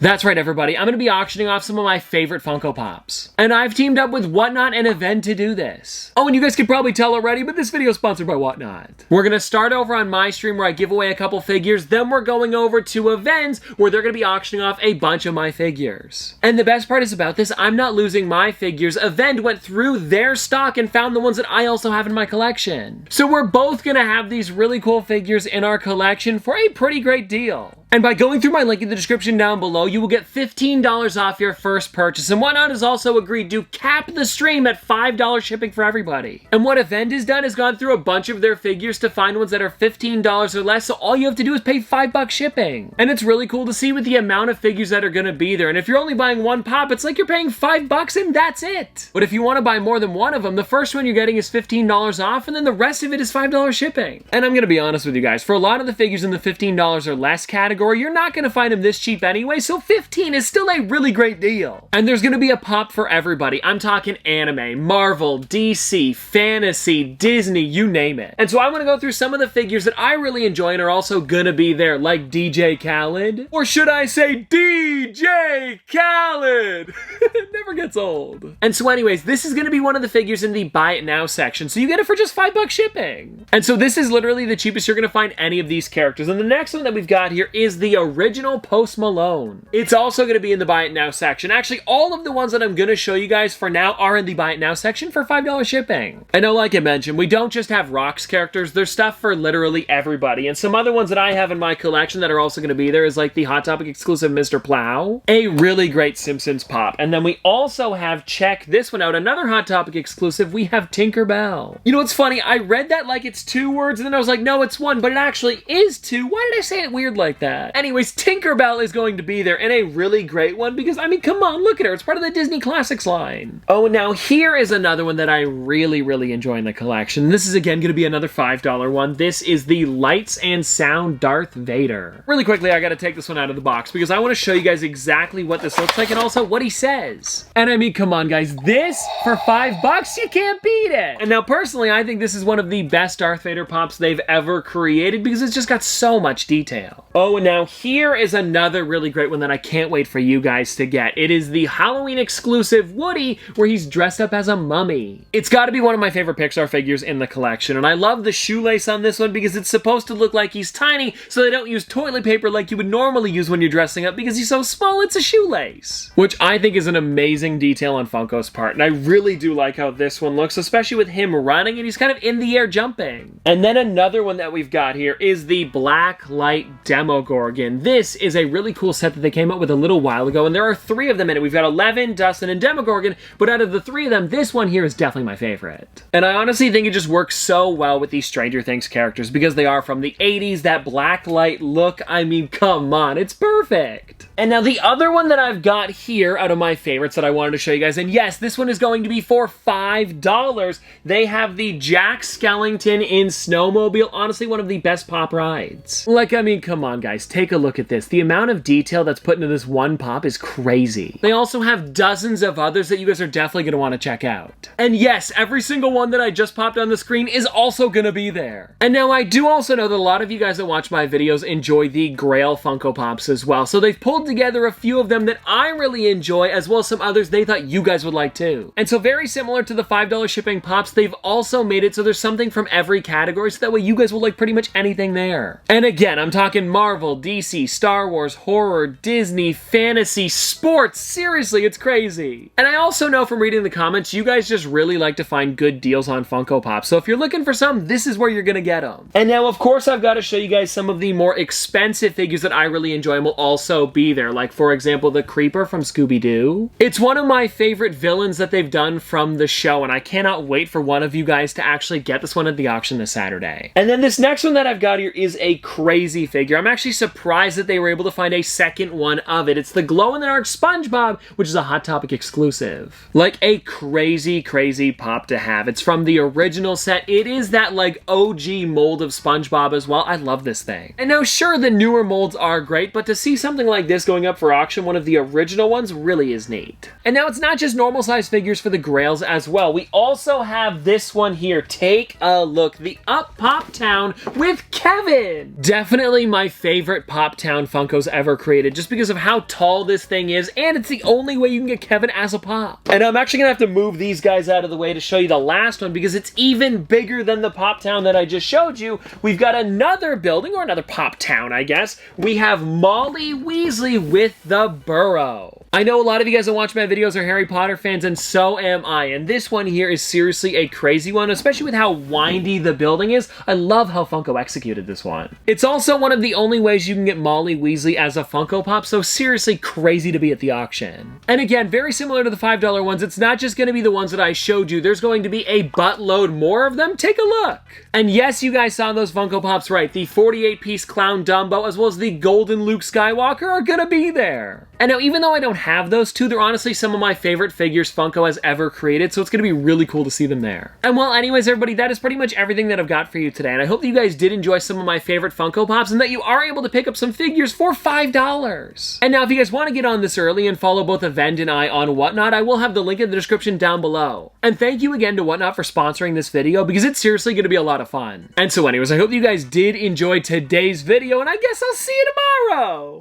That's right, everybody. I'm going to be auctioning off some of my favorite Funko Pops. And I've teamed up with Whatnot and Event to do this. Oh, and you guys can probably tell already, but this video is sponsored by Whatnot. We're going to start over on my stream where I give away a couple figures, then we're going over to Events where they're going to be auctioning off a bunch of my figures. And the best part is about this, I'm not losing my figures. Event went through their stock and found the ones that I also have in my collection. So we're both going to have these really cool figures in our collection for a pretty great deal. And by going through my link in the description down below, you will get $15 off your first purchase. And Whatnot has also agreed to cap the stream at $5 shipping for everybody. And what Event has done is gone through a bunch of their figures to find ones that are $15 or less, so all you have to do is pay $5 shipping. And it's really cool to see with the amount of figures that are going to be there. And if you're only buying one pop, it's like you're paying $5 and that's it. But if you want to buy more than one of them, the first one you're getting is $15 off, and then the rest of it is $5 shipping. And I'm going to be honest with you guys, for a lot of the figures in the $15 or less category, you're not going to find them this cheap anyway, so 15 is still a really great deal. And there's going to be a pop for everybody. I'm talking anime, Marvel, DC, fantasy, Disney, you name it. And so I'm going to go through some of the figures that I really enjoy and are also going to be there, like DJ Khaled. Or should I say DJ Khaled? It never gets old. And so anyways, this is going to be one of the figures in the Buy It Now section, so you get it for just $5 shipping. And so this is literally the cheapest you're going to find any of these characters. And the next one that we've got here is the original Post Malone. It's also going to be in the Buy It Now section. Actually, all of the ones that I'm going to show you guys for now are in the Buy It Now section for $5 shipping. I know, like I mentioned, we don't just have Rocks characters, there's stuff for literally everybody. And some other ones that I have in my collection that are also going to be there is like the Hot Topic exclusive Mr. Plow, a really great Simpsons pop. And then we also have, check this one out, another Hot Topic exclusive, we have Tinkerbell. You know what's funny? I read that like it's 2 words and then I was like, no, it's 1, but it actually is 2. Why did I say it weird like that? Anyways, Tinkerbell is going to be there, and a really great one because, I mean, come on, look at her. It's part of the Disney Classics line. Oh, now here is another one that I really, really enjoy in the collection. This is, again, going to be another $5 one. This is the Lights and Sound Darth Vader. Really quickly, I got to take this one out of the box because I want to show you guys exactly what this looks like and also what he says. And I mean, come on, guys. This, for $5, you can't beat it. And now, personally, I think this is one of the best Darth Vader pops they've ever created because it's just got so much detail. Oh, and now here is another really great one that I can't wait for you guys to get. It is the Halloween exclusive Woody, where he's dressed up as a mummy. It's got to be one of my favorite Pixar figures in the collection, and I love the shoelace on this one because it's supposed to look like he's tiny, so they don't use toilet paper like you would normally use when you're dressing up because he's so small, it's a shoelace. Which I think is an amazing detail on Funko's part, and I really do like how this one looks, especially with him running and he's kind of in the air jumping. And then another one that we've got here is the Black Light Demogorgon. This is a really cool set that they came up with a little while ago, and there are 3 of them in it. We've got 11, Dustin, and Demogorgon, but out of the 3 of them, this one here is definitely my favorite. And I honestly think it just works so well with these Stranger Things characters because they are from the 80s, that black light look, I mean, come on, it's perfect. And now the other one that I've got here out of my favorites that I wanted to show you guys, and yes, this one is going to be for $5. They have the Jack Skellington in Snowmobile, honestly one of the best pop rides. Like, I mean, come on guys, take a look at this. The amount of detail that's put into this one pop is crazy. They also have dozens of others that you guys are definitely going to want to check out. And yes, every single one that I just popped on the screen is also going to be there. And now I do also know that a lot of you guys that watch my videos enjoy the Grail Funko Pops as well, so they've pulled together a few of them that I really enjoy, as well as some others they thought you guys would like too. And so very similar to the $5 shipping pops, they've also made it so there's something from every category, so that way you guys will like pretty much anything there. And again, I'm talking Marvel, DC, Star Wars, horror, Disney, fantasy, sports. Seriously, it's crazy. And I also know from reading the comments, you guys just really like to find good deals on Funko Pops. So if you're looking for some, this is where you're gonna get them. And now, of course, I've got to show you guys some of the more expensive figures that I really enjoy and will also be there. Like, for example, the Creeper from Scooby-Doo. It's one of my favorite villains that they've done from the show, and I cannot wait for one of you guys to actually get this one at the auction this Saturday. And then this next one that I've got here is a crazy figure. I'm actually surprised that they were able to find a second one of it. It's the glow-in-the-dark SpongeBob, which is a Hot Topic exclusive. Like, a crazy, crazy pop to have. It's from the original set. It is that, like, OG mold of SpongeBob as well. I love this thing. And now, sure, the newer molds are great, but to see something like this this going up for auction, one of the original ones, really is neat. And now it's not just normal size figures for the Grails as well. We also have this one here. Take a look. The Up Pop Town with Kevin. Definitely my favorite Pop Town Funkos ever created, just because of how tall this thing is, and it's the only way you can get Kevin as a Pop. And I'm actually gonna have to move these guys out of the way to show you the last one, because it's even bigger than the Pop Town that I just showed you. We've got another building, or another Pop Town, I guess. We have Molly Weasley with the Burrow. I know a lot of you guys that watch my videos are Harry Potter fans, and so am I. And this one here is seriously a crazy one, especially with how windy the building is. I love how Funko executed this one. It's also one of the only ways you can get Molly Weasley as a Funko Pop, so seriously crazy to be at the auction. And again, very similar to the $5 ones, it's not just going to be the ones that I showed you. There's going to be a buttload more of them. Take a look. And yes, you guys saw those Funko Pops right. The 48-piece Clown Dumbo as well as the Golden Luke Skywalker are going to be there. And now, even though I don't have those two, they're honestly some of my favorite figures Funko has ever created, so it's going to be really cool to see them there. And well, anyways, everybody, that is pretty much everything that I've got for you today, and I hope that you guys did enjoy some of my favorite Funko Pops and that you are able to pick up some figures for $5. And now, if you guys want to get on this early and follow both Avend and I on Whatnot, I will have the link in the description down below. And thank you again to Whatnot for sponsoring this video, because it's seriously going to be a lot of fun. And so anyways, I hope you guys did enjoy today's video, and I guess I'll see you tomorrow!